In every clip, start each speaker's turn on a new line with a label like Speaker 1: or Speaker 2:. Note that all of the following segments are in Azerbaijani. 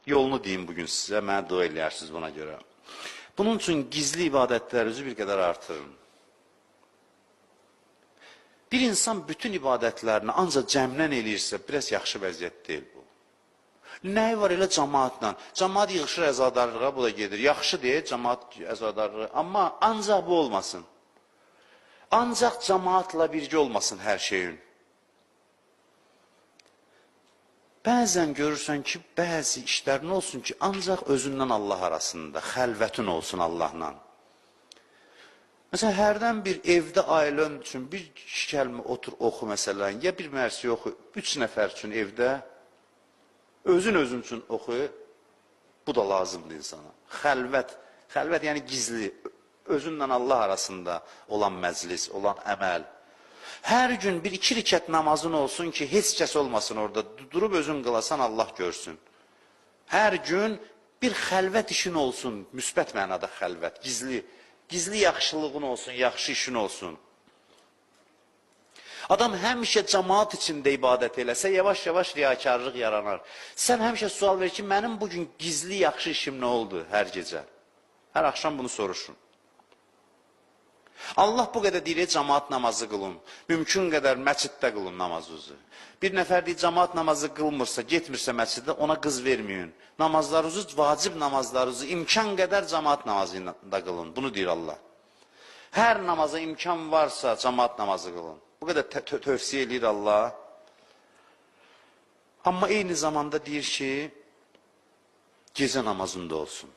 Speaker 1: Yolunu deyim bugün sizə, mənə dua eləyərsiniz buna görə. Bunun üçün gizli ibadətlərinizi bir qədər artırın. Bir insan bütün ibadətlərini ancaq cəmlən eləyirsə, biraz yaxşı vəziyyət deyil bu. Nəyi var elə cəmaatla? Cəmaat yığışır əzadarlığa, bu da gedir. Yaxşı deyil cəmaat əzadarlığı, amma ancaq bu olmasın. Ancaq cəmaatla birgə olmasın hər şeyin. Bəzən görürsən ki, bəzi işlərin olsun ki, ancaq özündən Allah arasında, xəlvətin olsun Allahla. Məsələn, hərdən bir evdə ailən üçün bir kəlmə otur, oxu məsələn, ya bir mərsi oxu, 3 nəfər üçün evdə, özün üçün oxu, bu da lazımdır insana. Xəlvət yəni gizli, özünlə Allah arasında olan məclis, olan əməl. Hər gün 1-2 rükət namazın olsun ki, heç kəs olmasın orada, durub özün qılasan Allah görsün. Hər gün bir xəlvət işin olsun, müsbət mənada xəlvət, gizli yaxşılığın olsun, yaxşı işin olsun. Adam həmişə cəmaat içində ibadət eləsə, yavaş-yavaş riyakarlıq yaranar. Sən həmişə sual ver ki, mənim bugün gizli yaxşı işim nə oldu hər gecə? Hər axşam bunu soruşun. Allah bu qədər deyir, cəmaat namazı qılın. Mümkün qədər məsciddə qılın namazınızı. Bir nəfər deyir, cəmaat namazı qılmırsa, getmirsə məsciddə, ona qız verməyin. Namazlarınızı, vacib namazlarınızı imkan qədər cəmaat namazında qılın. Bunu deyir Allah. Hər namaza imkan varsa cəmaat namazı qılın. Bu qədər tövsiyə edir Allah. Amma eyni zamanda deyir ki, gecə namazında olsun.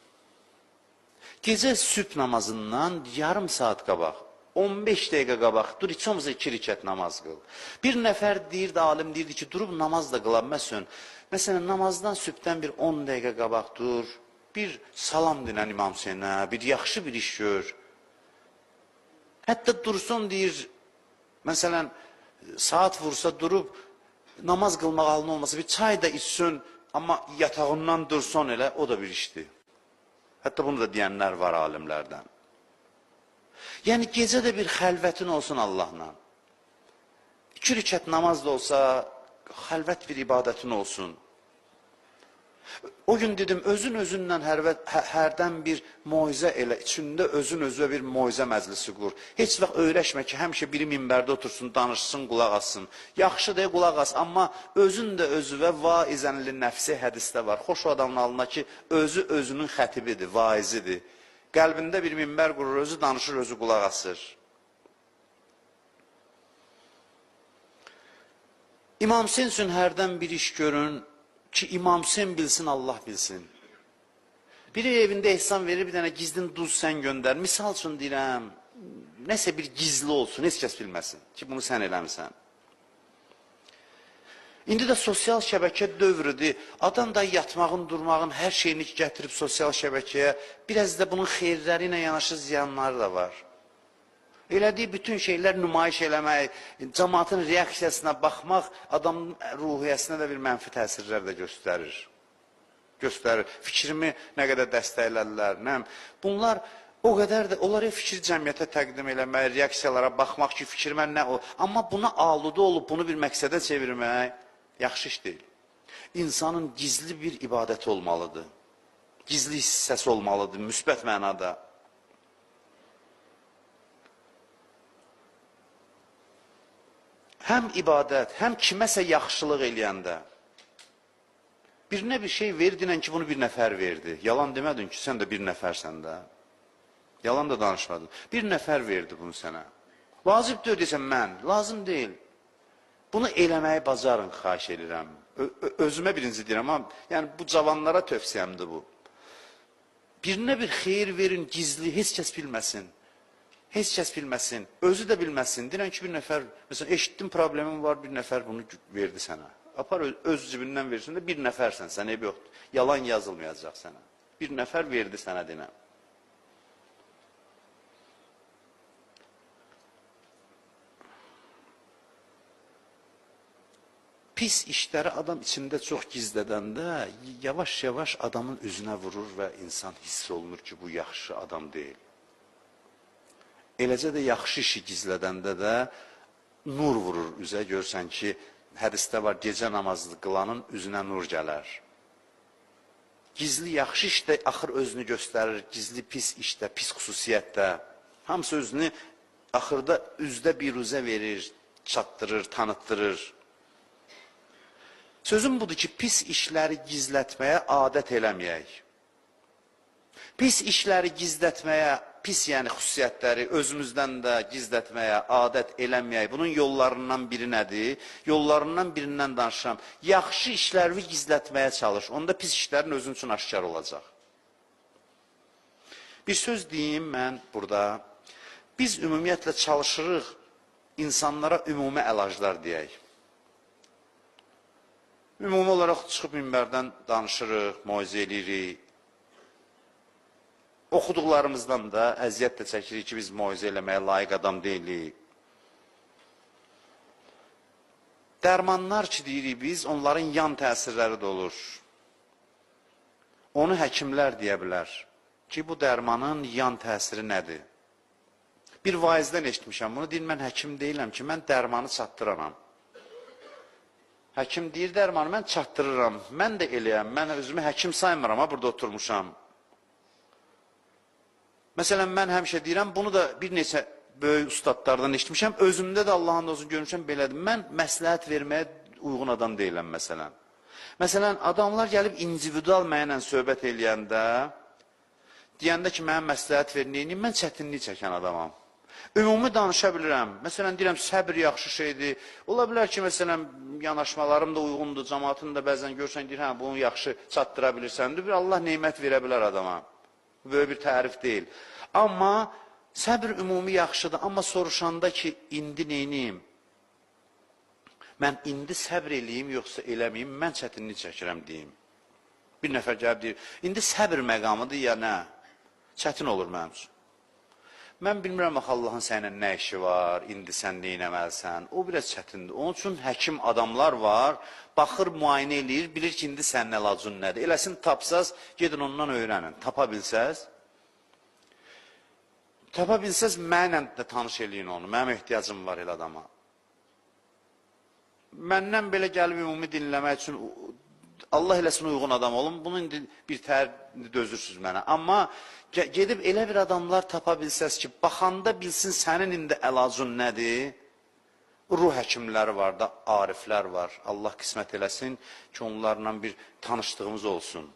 Speaker 1: Gecə sübh namazından yarım saat qabaq, 15 dəqiqə qabaq, dur, heç olmasa 2 rükət namaz qıl. Bir nəfər deyirdi, alim deyirdi ki, durub namaz da qılanməsin. Məsələn, namazdan sübhdən bir 10 dəqiqə qabaq dur, bir salam dinən İmam Hüseynə, bir yaxşı bir iş gör. Hətta dursun deyir, məsələn, saat vursa durub, namaz qılmaq halına olmasa, bir çay da içsin, amma yatağından dursun elə, o da bir işdir. Hətta bunu da deyənlər var alimlərdən. Yəni, gecə də bir xəlvətin olsun Allahla. 2 rükət namaz da olsa, xəlvət bir ibadətin olsun. O gün dedim, özünlə hərdən bir moizə elə, içində özünə bir moizə məclisi qur. Heç vaxt öyrəşmə ki, həmişə biri minbərdə otursun, danışsın, qulaq assın. Yaxşı deyə qulaq as, amma özün də özüvə vaizənli nəfsi hədisdə var. Xoş adamın alına ki, özü özünün xətibidir, vaizidir. Qəlbində bir minbər qurur, özü danışır, özü qulaq asır. İmam Hüseyn üçün hərdən bir iş görün, ki İmam Hüseyn bilsin, Allah bilsin. Biri evində ehsan verir, bir dənə gizlin duz sən göndər. Misal üçün deyirəm, nəsə bir gizli olsun, heç kəs bilməsin ki, bunu sən eləmirsən. İndi də sosial şəbəkə dövrüdür. Adam da yatmağın, durmağın, hər şeyini gətirib sosial şəbəkəyə, biraz da bunun xeyirləri ilə yanaşı ziyanları da var. Elədiyi bütün şeylər nümayiş eləmək, cəmaatın reaksiyasına baxmaq, adamın ruhiyyəsinə də bir mənfi təsirlər də göstərir. Fikrimi nə qədər dəstəklədilər, nəm. Bunlar o qədər də, onları fikir cəmiyyətə təqdim eləmək, reaksiyalara baxmaq ki, fikrimə nə o. Amma buna aludə olub, bunu bir məqsədə çevirmək yaxşı iş deyil. İnsanın gizli bir ibadəti olmalıdır. Gizli hissəsi olmalıdır, müsbət mənada. Həm ibadət, həm kiməsə yaxşılıq eləyəndə, birinə bir şey verdinən ki, bunu bir nəfər verdi. Yalan demədin ki, sən də bir nəfərsən də. Yalan da danışmadın. Bir nəfər verdi bunu sənə. Vacib deyil desən mən, lazım deyil. Bunu eləməyi bacarın, xahiş edirəm. Özümə birinci deyirəm, amma yəni, bu cavanlara tövsiyəmdir bu. Birinə bir xeyir verin, gizli, heç kəs bilməsin. Heç kəs bilməsin, özü də bilməsin. Deyirən ki, bir nəfər, məsələn, eşitdim, problemin var, bir nəfər bunu verdi sənə. Apar, öz cibindən versin də, bir nəfərsən, sən ev yoxdur. Yalan yazılmayacaq sənə. Bir nəfər verdi sənə deyən. Pis işləri adam içində çox gizlədəndə, yavaş-yavaş adamın üzünə vurur və insan hiss olunur ki, bu yaxşı adam deyil. Eləcə də yaxşı işi gizlədəndə də nur vurur üzə, görsən ki, hədisdə var, gecə namazı qılanın üzünə nur gələr. Gizli yaxşı işdə axır özünü göstərir, gizli pis işdə, pis xüsusiyyətdə. Hamısı özünü axırda üzdə biruzə verir, çatdırır, tanıtdırır. Sözüm budur ki, pis işləri gizlətməyə adət eləməyək. Pis işləri gizlətməyə, pis yəni xüsusiyyətləri özümüzdən də gizlətməyə adət eləməyək. Bunun yollarından biri nədir? Yollarından birindən danışıram. Yaxşı işləri gizlətməyə çalış. Onda pis işlərin özün üçün aşkar olacaq. Bir söz deyim mən burada. Biz ümumiyyətlə çalışırıq insanlara ümumi əlaclar deyək. Ümumi olaraq çıxıb minbərdən danışırıq, moizə edirik. Oxuduqlarımızdan da əziyyət də çəkirik ki, biz moizə eləməyə layiq adam deyilik. Dərmanlar ki, deyirik biz, onların yan təsirləri də olur. Onu həkimlər deyə bilər ki, bu dərmanın yan təsiri nədir? Bir vaizdən eşitmişəm bunu, deyir, mən həkim deyiləm ki, mən dərmanı çatdıraram. Həkim deyir, dərmanı mən çatdırıram, mən də eləyəm, mən özümü həkim saymıram, burada oturmuşam. Məsələn, mən həmişə deyirəm, bunu da bir neçə böyük ustadlardan eşitmişəm, özümdə də Allahın da olsun görmüşəm, belədir. Mən məsləhət verməyə uyğun adam deyiləm, məsələn. Məsələn, adamlar gəlib individual mənlə söhbət eləyəndə, deyəndə ki, mənə məsləhət verin, mən çətinlik çəkən adamam. Ümumi danışa bilirəm. Məsələn, deyirəm, səbir yaxşı şeydir. Ola bilər ki, məsələn, yanaşmalarım da uyğundur, cəmaatın da bəzən görsən, deyir, hə, bunu yaxşı çatdıra bilirsən. Bir Allah neymət verə bilər adama. Böyük bir tərif deyil. Amma səbir ümumi yaxşıdır. Amma soruşanda ki, indi neyniyim? Mən indi səbr eləyim, yoxsa eləməyim, mən çətinlik çəkirəm deyim. Bir nəfər gəlib deyir, indi səbir məqamıdır ya nə? Çətin olur mənim üçün. Mən bilmirəm, axı Allahın səninlə nə işi var, indi sən neynəməlisən, o biraz çətindir. Onun üçün həkim adamlar var, baxır, müayinə eləyir, bilir ki, indi sənin əlacın nədir. Eləsin, tapsaz, gedin ondan öyrənin. Tapa bilsəz, mənlə də tanış eləyin onu, mənim ehtiyacım var elə adama. Məndən belə gəlib ümumi dinləmək üçün, Allah eləsin uyğun adam olun, bunu indi bir tər dözürsüz mənə. Amma gedib elə bir adamlar tapa bilsəz ki, baxanda bilsin sənin indi əlacın nədir? Ruh həkimləri var da, ariflər var. Allah qismət eləsin ki, onlarla bir tanışdığımız olsun.